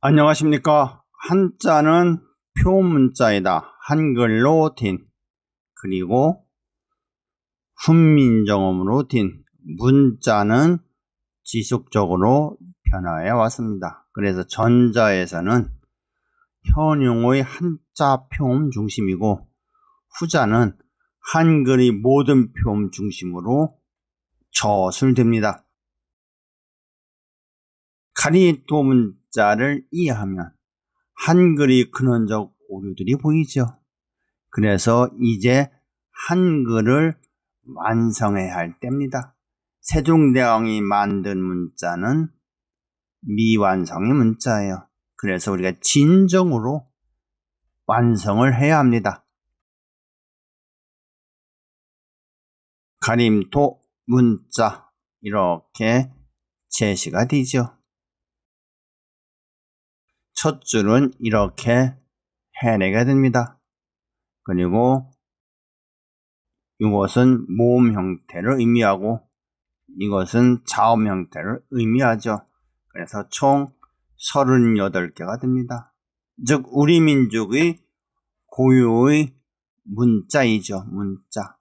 안녕하십니까. 한자는 표문자이다. 한글로 딘, 그리고 훈민정음으로 딘 문자는 지속적으로 변화해 왔습니다. 그래서 전자에서는 현용의 한자 표음 중심이고, 후자는 한글의 모든 표음 중심으로 처술됩니다. 가리토 문자를 이해하면 한글의 근원적 오류들이 보이죠. 그래서 이제 한글을 완성해야 할 때입니다. 세종대왕이 만든 문자는 미완성의 문자예요. 그래서 우리가 진정으로 완성을 해야 합니다. 가림토 문자 이렇게 제시가 되죠. 첫 줄은 이렇게 해내게 됩니다. 그리고 이것은 모음 형태를 의미하고 이것은 자음 형태를 의미하죠. 그래서 총 38개가 됩니다. 즉 우리 민족의 고유의 문자이죠. 문자.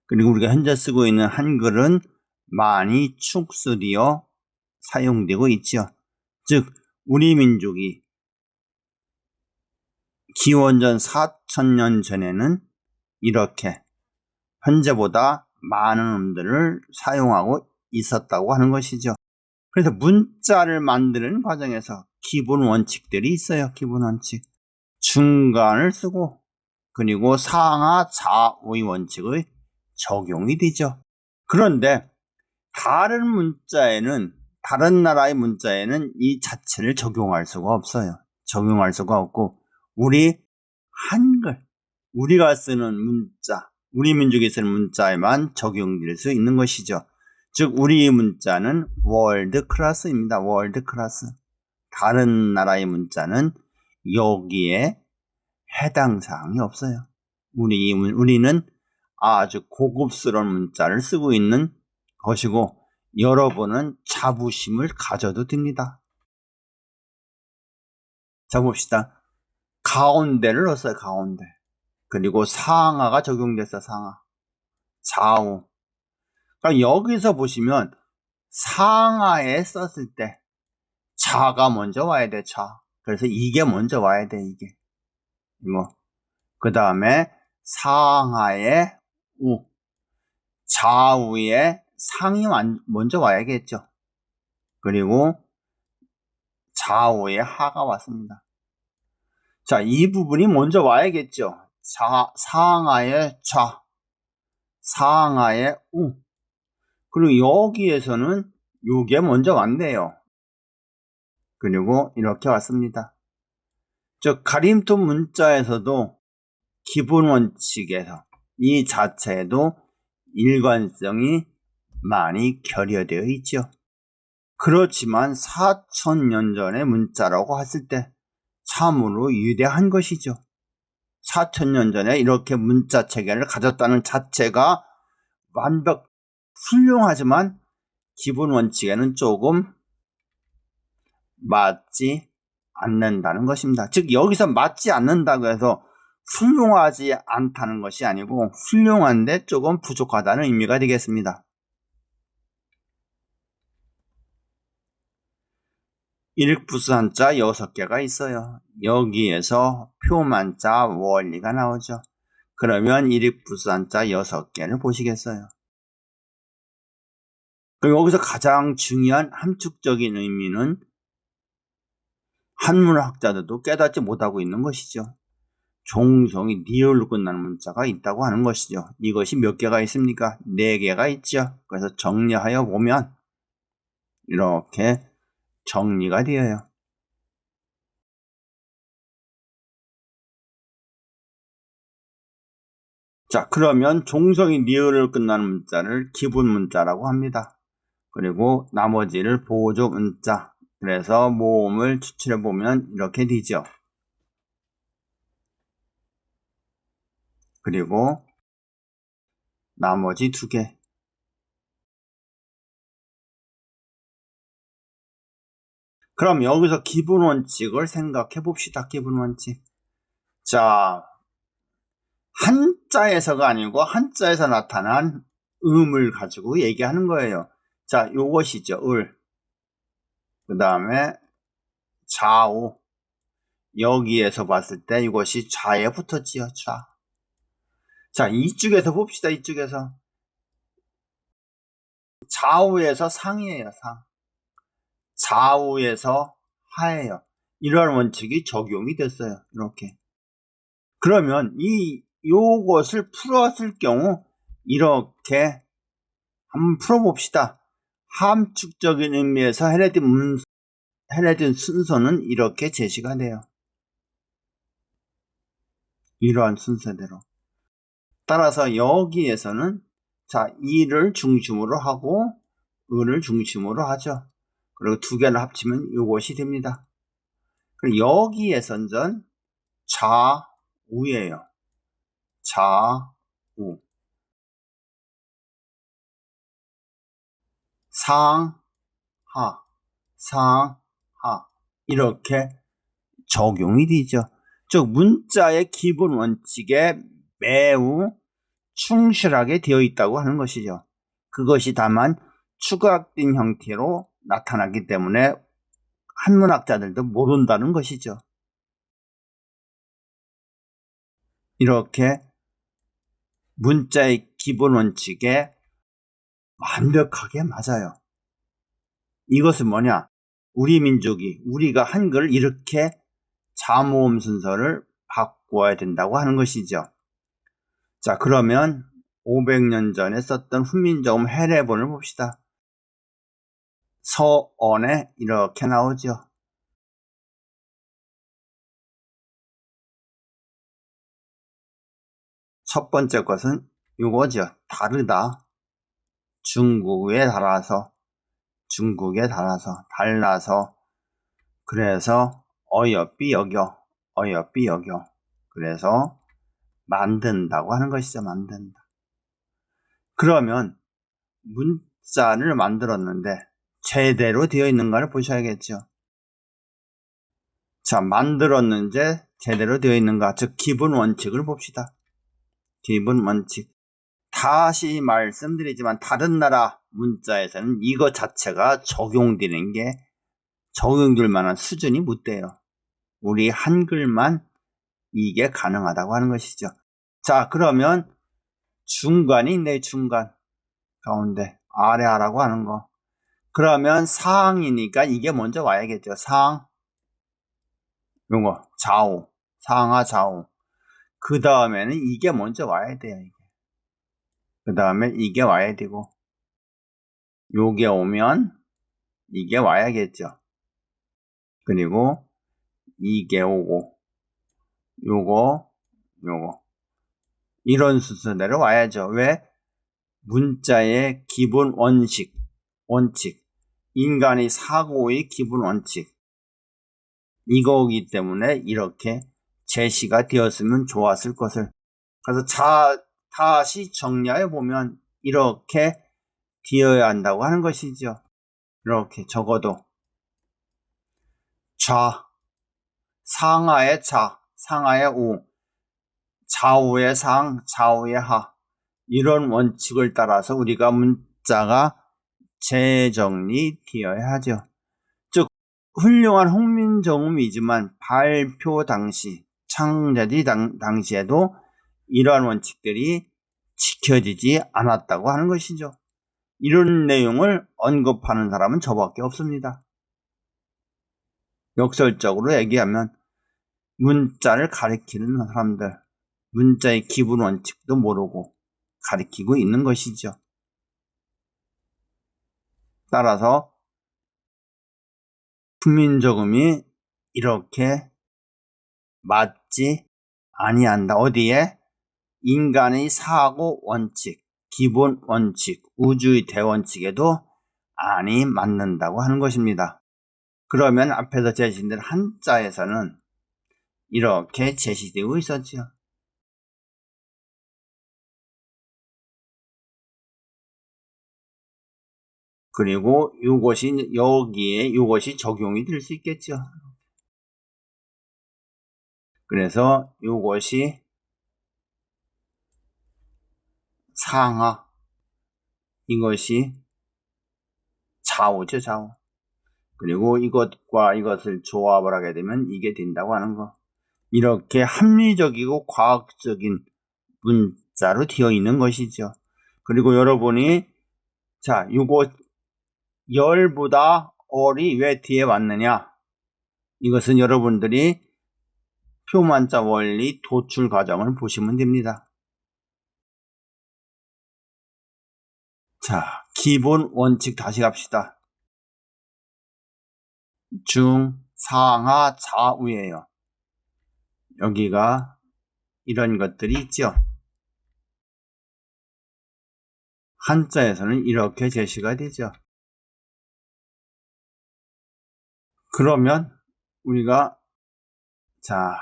그리고 우리가 현재 쓰고 있는 한글은 많이 축소되어 사용되고 있죠. 즉 우리 민족이 기원전 4000년 전에는 이렇게 현재보다 많은 음들을 사용하고 있었다고 하는 것이죠. 그래서 문자를 만드는 과정에서 기본 원칙들이 있어요. 기본 원칙. 중간을 쓰고 그리고 상하 좌우의 원칙의 적용이 되죠. 그런데 다른 문자에는, 다른 나라의 문자에는 이 자체를 적용할 수가 없어요. 적용할 수가 없고 우리 한글, 우리가 쓰는 문자, 우리 민족이 쓰는 문자에만 적용될 수 있는 것이죠. 즉 우리 문자는 월드 클래스입니다. 월드 클래스. 다른 나라의 문자는 여기에 해당 사항이 없어요. 우리는 아주 고급스러운 문자를 쓰고 있는 것이고 여러분은 자부심을 가져도 됩니다. 자 봅시다. 가운데를 넣었어요. 가운데. 그리고 상하가 적용됐어. 상하. 좌우. 그러니까 여기서 보시면 상하에 썼을 때 자가 먼저 와야 돼. 자. 그래서 이게 먼저 와야 돼. 이게. 이거. 그 다음에 상하에 우. 좌우에 상이 먼저 와야겠죠. 그리고 좌우에 하가 왔습니다. 자, 이 부분이 먼저 와야겠죠. 상하에 좌, 상하에 우. 그리고 여기에서는 요게 먼저 왔네요. 그리고 이렇게 왔습니다. 즉 가림토 문자에서도 기본 원칙에서 이 자체에도 일관성이 많이 결여되어 있죠. 그렇지만 4000년 전의 문자라고 했을 때 참으로 위대한 것이죠. 4000년 전에 이렇게 문자 체계를 가졌다는 자체가 훌륭하지만 기본 원칙에는 조금 맞지 않는다는 것입니다. 즉 여기서 맞지 않는다고 해서 훌륭하지 않다는 것이 아니고 훌륭한데 조금 부족하다는 의미가 되겠습니다. 일부수한자 6개가 있어요. 여기에서 표만자 원리가 나오죠. 그러면 일부수한자 6개를 보시겠어요. 그럼 여기서 가장 중요한 함축적인 의미는 한문학자들도 깨닫지 못하고 있는 것이죠. 종성이 리을로 끝나는 문자가 있다고 하는 것이죠. 이것이 몇 개가 있습니까? 4개가 있죠. 그래서 정리하여 보면 이렇게 정리가 되어요. 자, 그러면 종성이 리을을 끝나는 문자를 기본 문자라고 합니다. 그리고 나머지를 보조 문자. 그래서 모음을 추출해 보면 이렇게 되죠. 그리고 나머지 2개. 그럼 여기서 기본 원칙을 생각해 봅시다. 기본 원칙. 자, 한자에서가 아니고 한자에서 나타난 음을 가지고 얘기하는 거예요. 자, 요것이죠. 을. 그 다음에 좌우. 여기에서 봤을 때 이것이 좌에 붙었지요. 좌. 자, 이쪽에서 봅시다. 이쪽에서. 좌우에서 상이에요. 상. 좌우에서 하예요. 이러한 원칙이 적용이 됐어요. 이렇게. 그러면 요것을 풀었을 경우 이렇게 한번 풀어봅시다. 함축적인 의미에서 해내진 순서는 이렇게 제시가 돼요. 이러한 순서대로. 따라서 여기에서는 자, 이를 중심으로 하고 을을 중심으로 하죠. 그리고 두 개를 합치면 이것이 됩니다. 그리고 여기에선 전 좌우예요. 좌우. 상하, 상하. 이렇게 적용이 되죠. 즉 문자의 기본 원칙에 매우 충실하게 되어 있다고 하는 것이죠. 그것이 다만 추가된 형태로 나타나기 때문에 한문학자들도 모른다는 것이죠. 이렇게 문자의 기본 원칙에 완벽하게 맞아요. 이것은 뭐냐? 우리 민족이, 우리가 한글을 이렇게 자모음 순서를 바꿔야 된다고 하는 것이죠. 자, 그러면 500년 전에 썼던 훈민정음 해례본을 봅시다. 서언에 이렇게 나오죠. 첫 번째 것은 이거죠. 다르다. 중국에 달아서 달라서 그래서 어여삐 여겨 그래서 만든다고 하는 것이죠. 만든다. 그러면 문자를 만들었는데 제대로 되어 있는가를 보셔야겠죠. 자, 만들었는지 제대로 되어 있는가, 즉 기본 원칙을 봅시다. 기본 원칙. 다시 말씀드리지만 다른 나라 문자에서는 이거 자체가 적용될 만한 수준이 못 돼요. 우리 한글만 이게 가능하다고 하는 것이죠. 자, 그러면 중간이 있네. 중간 가운데 아래하라고 하는 거. 그러면 상이니까 이게 먼저 와야겠죠. 상, 요거 좌우, 상하 좌우. 그 다음에는 이게 먼저 와야 돼요. 그 다음에 이게 와야 되고, 요게 오면 이게 와야겠죠. 그리고 이게 오고, 요거 이런 순서대로 와야죠. 왜? 문자의 기본 원칙, 인간의 사고의 기본 원칙, 이거기 때문에 이렇게 제시가 되었으면 좋았을 것을. 그래서 다시 정리해 보면 이렇게 되어야 한다고 하는 것이죠. 이렇게 적어도 상하의 상하의 우, 좌우의 상, 좌우의 하, 이런 원칙을 따라서 우리가 문자가 재정리되어야 하죠. 즉 훌륭한 훈민정음이지만 발표 당시, 창제지 당시에도 이러한 원칙들이 지켜지지 않았다고 하는 것이죠. 이런 내용을 언급하는 사람은 저밖에 없습니다. 역설적으로 얘기하면 문자를 가리키는 사람들, 문자의 기본 원칙도 모르고 가리키고 있는 것이죠. 따라서 훈민정음이 이렇게 맞지 아니한다. 어디에? 인간의 사고 원칙, 기본 원칙, 우주의 대원칙에도 아니 맞는다고 하는 것입니다. 그러면 앞에서 제시된 한자에서는 이렇게 제시되고 있었죠. 그리고 이것이 여기에 이것이 적용이 될 수 있겠죠. 그래서 이것이 상하, 이것이 좌우죠, 좌우. 그리고 이것과 이것을 조합을 하게 되면 이게 된다고 하는 거. 이렇게 합리적이고 과학적인 문자로 되어 있는 것이죠. 그리고 여러분이 자, 이거 열보다 얼이 왜 뒤에 왔느냐? 이것은 여러분들이 표만자 원리 도출 과정을 보시면 됩니다. 자, 기본 원칙 다시 갑시다. 중, 상하, 좌우예요. 여기가 이런 것들이 있죠. 한자에서는 이렇게 제시가 되죠. 그러면 우리가 자,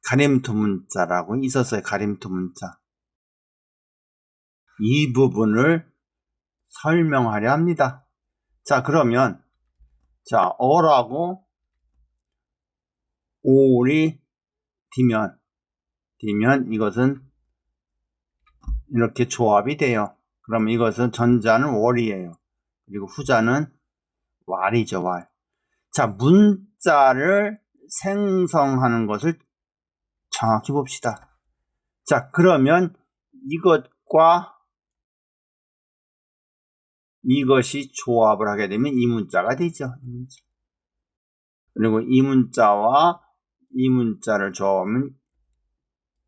가림투 문자라고 있었어요. 가림투 문자. 이 부분을 설명하려 합니다. 자, 그러면 자, 어라고 올이 뒤면 이것은 이렇게 조합이 돼요. 그러면 이것은 전자는 월이에요. 그리고 후자는 왈이죠, 왈. 자, 문자를 생성하는 것을 정확히 봅시다. 자, 그러면 이것과 이것이 조합을 하게 되면 이 문자가 되죠. 이 문자. 그리고 이 문자와 이 문자를 조합하면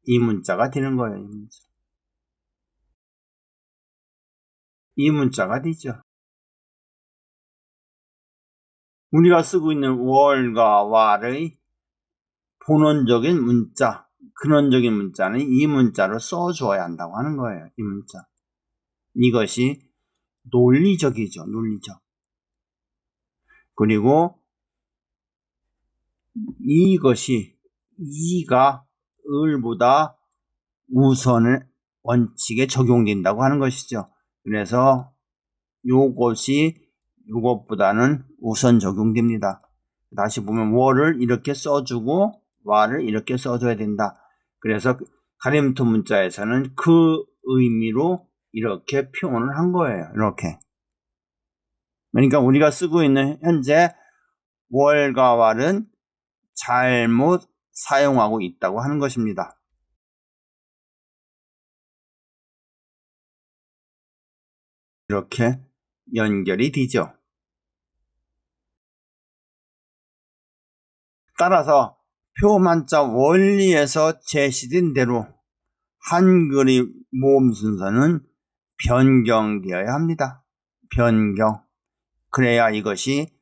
이 문자가 되는 거예요. 이 문자. 이 문자가 되죠. 우리가 쓰고 있는 월과 왈의 본원적인 문자, 근원적인 문자는 이 문자로 써줘야 한다고 하는 거예요. 이 문자. 이것이 논리적이죠. 논리적. 그리고 이것이 이가 을보다 우선의 원칙에 적용된다고 하는 것이죠. 그래서 요것이 요것보다는 우선 적용됩니다. 다시 보면 월을 이렇게 써주고 왈을 이렇게 써줘야 된다. 그래서 가림투 문자에서는 그 의미로 이렇게 표현을 한 거예요. 이렇게. 그러니까 우리가 쓰고 있는 현재 월과 왈은 잘못 사용하고 있다고 하는 것입니다. 이렇게 연결이 되죠. 따라서 표만자 원리에서 제시된 대로 한글의 모음 순서는 변경되어야 합니다. 변경. 그래야 이것이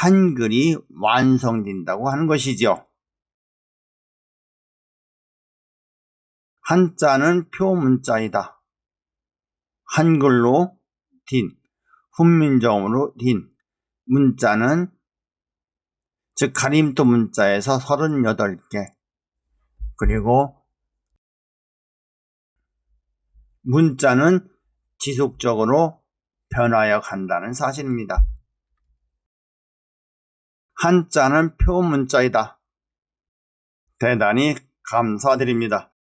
한글이 완성된다고 하는 것이죠. 한자는 표문자이다. 한글로 딘, 훈민정음으로 딘 문자는 즉 가림투 문자에서 38개 그리고 문자는 지속적으로 변하여 간다는 사실입니다. 한자는 표문자이다. 대단히 감사드립니다.